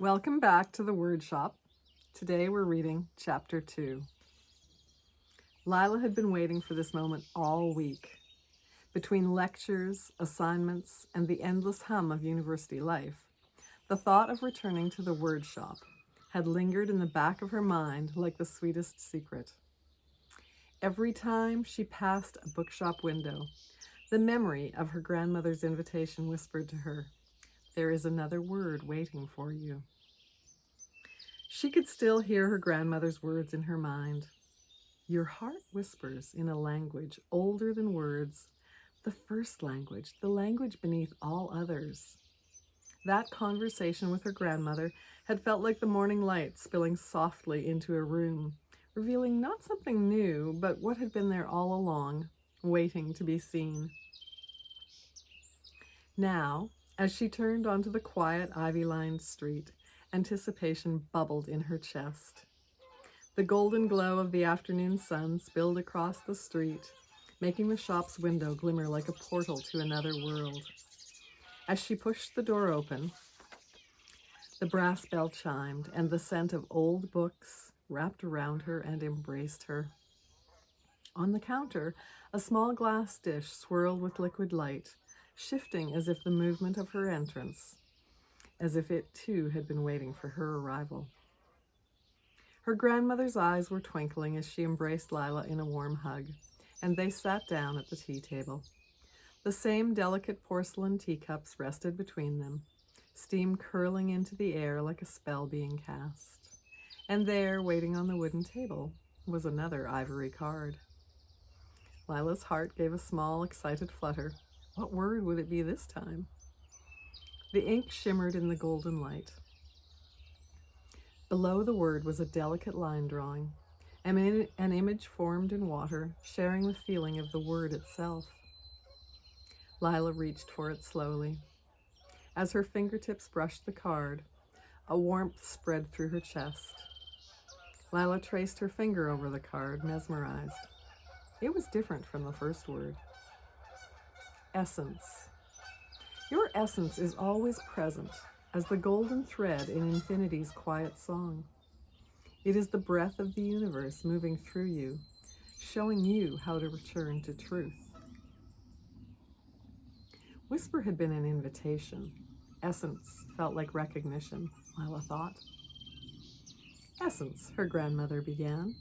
Welcome back to the Word Shop. Today we're reading Chapter 2. Lila had been waiting for this moment all week. Between lectures, assignments, and the endless hum of university life, the thought of returning to the Word Shop had lingered in the back of her mind like the sweetest secret. Every time she passed a bookshop window, the memory of her grandmother's invitation whispered to her, "There is another word waiting for you." She could still hear her grandmother's words in her mind. Your heart whispers in a language older than words, the first language, the language beneath all others. That conversation with her grandmother had felt like the morning light spilling softly into a room, revealing not something new, but what had been there all along, waiting to be seen. Now, as she turned onto the quiet, ivy-lined street, anticipation bubbled in her chest. The golden glow of the afternoon sun spilled across the street, making the shop's window glimmer like a portal to another world. As she pushed the door open, the brass bell chimed, and the scent of old books wrapped around her and embraced her. On the counter, a small glass dish swirled with liquid light, shifting as if the movement of her entrance, as if it too had been waiting for her arrival. Her grandmother's eyes were twinkling as she embraced Lila in a warm hug, and they sat down at the tea table. The same delicate porcelain teacups rested between them, steam curling into the air like a spell being cast. And there, waiting on the wooden table, was another ivory card. Lila's heart gave a small, excited flutter. What word would it be this time? The ink shimmered in the golden light. Below the word was a delicate line drawing, an image formed in water, sharing the feeling of the word itself. Lila reached for it slowly. As her fingertips brushed the card, a warmth spread through her chest. Lila traced her finger over the card, mesmerized. It was different from the first word. Essence. Your essence is always present, as the golden thread in infinity's quiet song. It is the breath of the universe moving through you, showing you how to return to truth. Whisper had been an invitation. Essence felt like recognition, Lila thought. Essence, her grandmother began,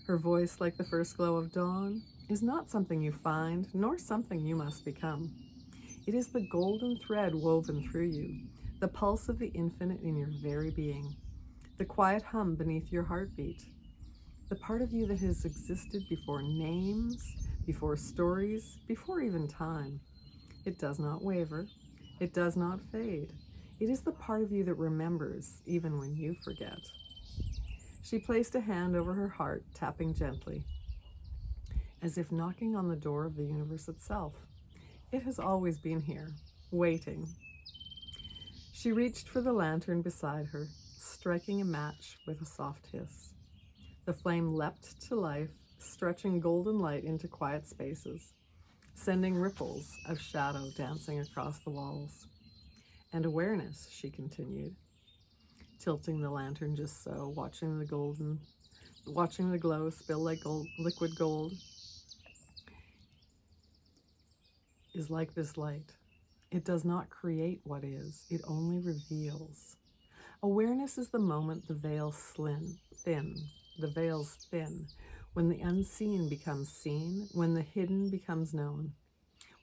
her voice like the first glow of dawn, is not something you find, nor something you must become. It is the golden thread woven through you, the pulse of the infinite in your very being, the quiet hum beneath your heartbeat, the part of you that has existed before names, before stories, before even time. It does not waver. It does not fade. It is the part of you that remembers, even when you forget. She placed a hand over her heart, tapping gently, as if knocking on the door of the universe itself. It has always been here, waiting. She reached for the lantern beside her, striking a match with a soft hiss. The flame leapt to life, stretching golden light into quiet spaces, sending ripples of shadow dancing across the walls. And awareness, she continued, tilting the lantern just so, watching the glow spill like liquid gold, is like this light. It does not create what is, it only reveals. Awareness is the moment the veil's thin, when the unseen becomes seen, when the hidden becomes known.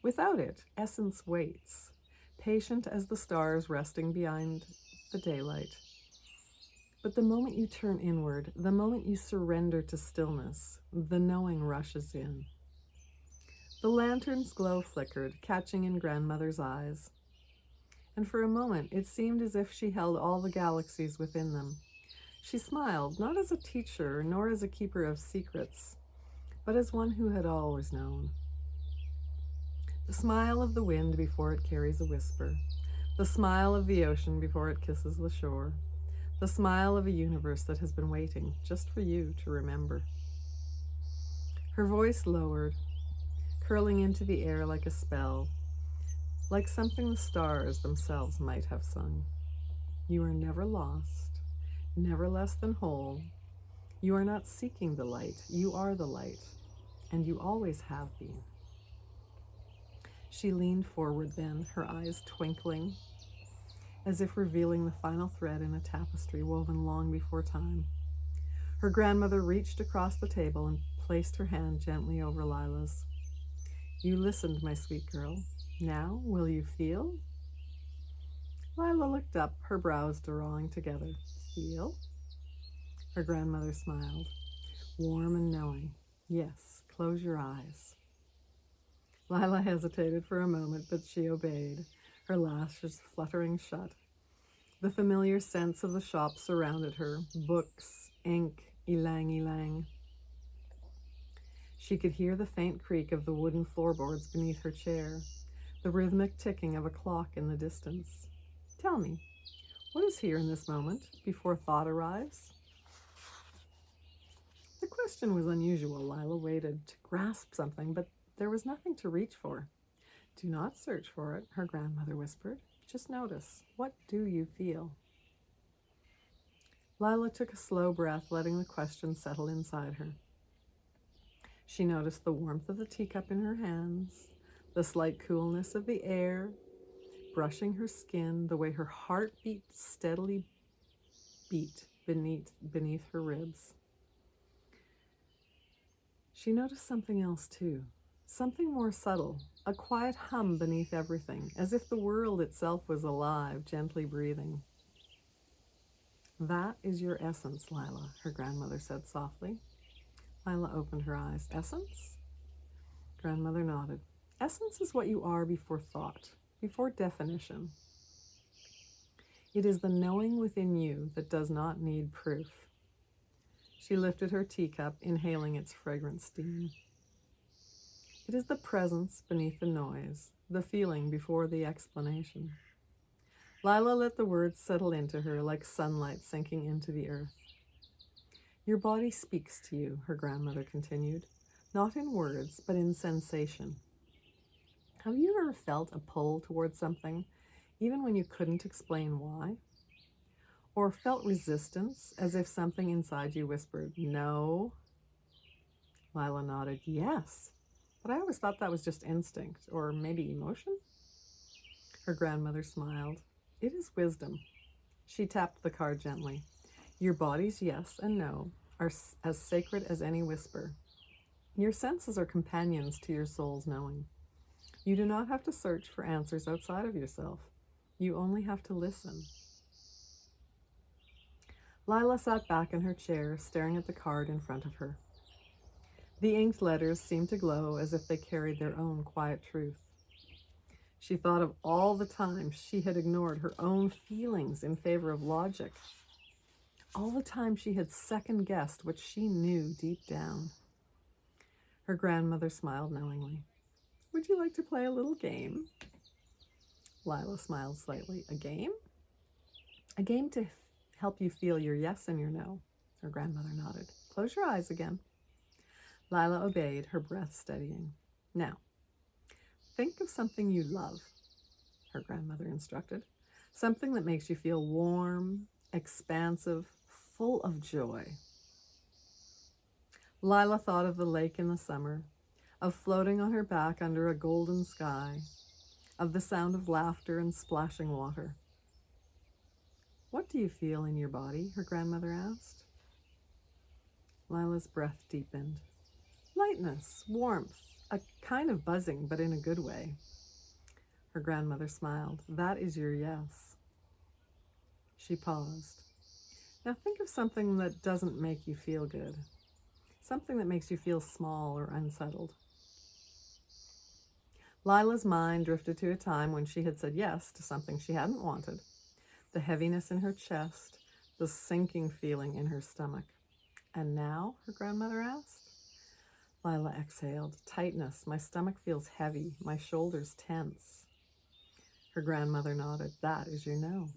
Without it, essence waits, patient as the stars resting behind the daylight. But the moment you turn inward, the moment you surrender to stillness, the knowing rushes in. The lantern's glow flickered, catching in grandmother's eyes. And for a moment, it seemed as if she held all the galaxies within them. She smiled, not as a teacher, nor as a keeper of secrets, but as one who had always known. The smile of the wind before it carries a whisper, the smile of the ocean before it kisses the shore, the smile of a universe that has been waiting just for you to remember. Her voice lowered, curling into the air like a spell, like something the stars themselves might have sung. You are never lost, never less than whole. You are not seeking the light. You are the light, and you always have been. She leaned forward then, her eyes twinkling, as if revealing the final thread in a tapestry woven long before time. Her grandmother reached across the table and placed her hand gently over Lila's. You listened, my sweet girl. Now, will you feel? Lila looked up, her brows drawing together. Feel? Her grandmother smiled, warm and knowing. Yes, close your eyes. Lila hesitated for a moment, but she obeyed, her lashes fluttering shut. The familiar scents of the shop surrounded her, books, ink, ylang-ylang. She could hear the faint creak of the wooden floorboards beneath her chair, the rhythmic ticking of a clock in the distance. Tell me, what is here in this moment, before thought arrives? The question was unusual. Lila waited to grasp something, but there was nothing to reach for. Do not search for it, her grandmother whispered. Just notice. What do you feel? Lila took a slow breath, letting the question settle inside her. She noticed the warmth of the teacup in her hands, the slight coolness of the air brushing her skin, the way her heartbeat steadily beat beneath her ribs. She noticed something else too, something more subtle, a quiet hum beneath everything, as if the world itself was alive, gently breathing. That is your essence, Lila, her grandmother said softly. Lila opened her eyes. Essence? Grandmother nodded. Essence is what you are before thought, before definition. It is the knowing within you that does not need proof. She lifted her teacup, inhaling its fragrant steam. It is the presence beneath the noise, the feeling before the explanation. Lila let the words settle into her like sunlight sinking into the earth. Your body speaks to you, her grandmother continued, not in words, but in sensation. Have you ever felt a pull towards something, even when you couldn't explain why? Or felt resistance, as if something inside you whispered, no? Lila nodded, yes, but I always thought that was just instinct, or maybe emotion? Her grandmother smiled. It is wisdom. She tapped the card gently. Your body's yes and no are as sacred as any whisper. Your senses are companions to your soul's knowing. You do not have to search for answers outside of yourself. You only have to listen. Lila sat back in her chair, staring at the card in front of her. The inked letters seemed to glow as if they carried their own quiet truth. She thought of all the times she had ignored her own feelings in favor of logic. All the time she had second-guessed what she knew deep down. Her grandmother smiled knowingly. Would you like to play a little game? Lila smiled slightly. A game? A game to help you feel your yes and your no. Her grandmother nodded. Close your eyes again. Lila obeyed, her breath steadying. Now, think of something you love, her grandmother instructed. Something that makes you feel warm, expansive, full of joy. Lila thought of the lake in the summer, of floating on her back under a golden sky, of the sound of laughter and splashing water. What do you feel in your body? Her grandmother asked. Lila's breath deepened. Lightness, warmth, a kind of buzzing, but in a good way. Her grandmother smiled. That is your yes. She paused. Now think of something that doesn't make you feel good. Something that makes you feel small or unsettled. Lila's mind drifted to a time when she had said yes to something she hadn't wanted. The heaviness in her chest, the sinking feeling in her stomach. And now? Her grandmother asked. Lila exhaled. Tightness. My stomach feels heavy. My shoulders tense. Her grandmother nodded. That is your no.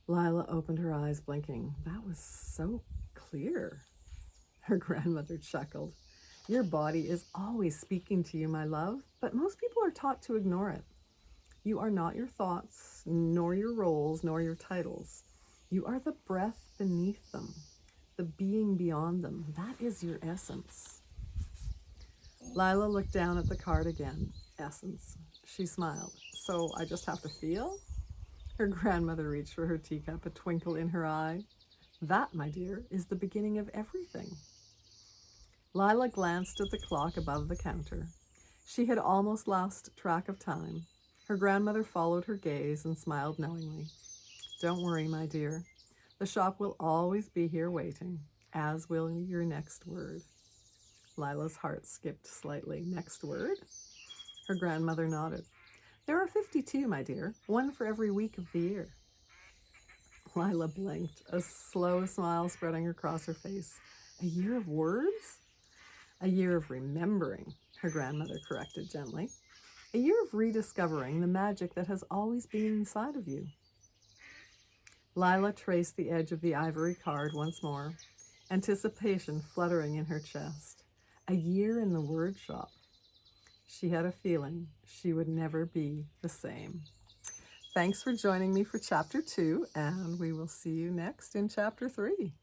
Lila opened her eyes, blinking. That was so clear. Her grandmother chuckled. Your body is always speaking to you, my love, but most people are taught to ignore it. You are not your thoughts, nor your roles, nor your titles. You are the breath beneath them, the being beyond them. That is your essence. Lila looked down at the card again. Essence. She smiled. So I just have to feel? Her grandmother reached for her teacup, a twinkle in her eye. That, my dear, is the beginning of everything. Lila glanced at the clock above the counter. She had almost lost track of time. Her grandmother followed her gaze and smiled knowingly. Don't worry, my dear. The shop will always be here waiting, as will your next word. Lila's heart skipped slightly. Next word? Her grandmother nodded. There are 52, my dear, one for every week of the year. Lila blinked, a slow smile spreading across her face. A year of words? A year of remembering, her grandmother corrected gently. A year of rediscovering the magic that has always been inside of you. Lila traced the edge of the ivory card once more, anticipation fluttering in her chest. A year in the word shop. She had a feeling she would never be the same. Thanks for joining me for Chapter 2, and we will see you next in Chapter 3.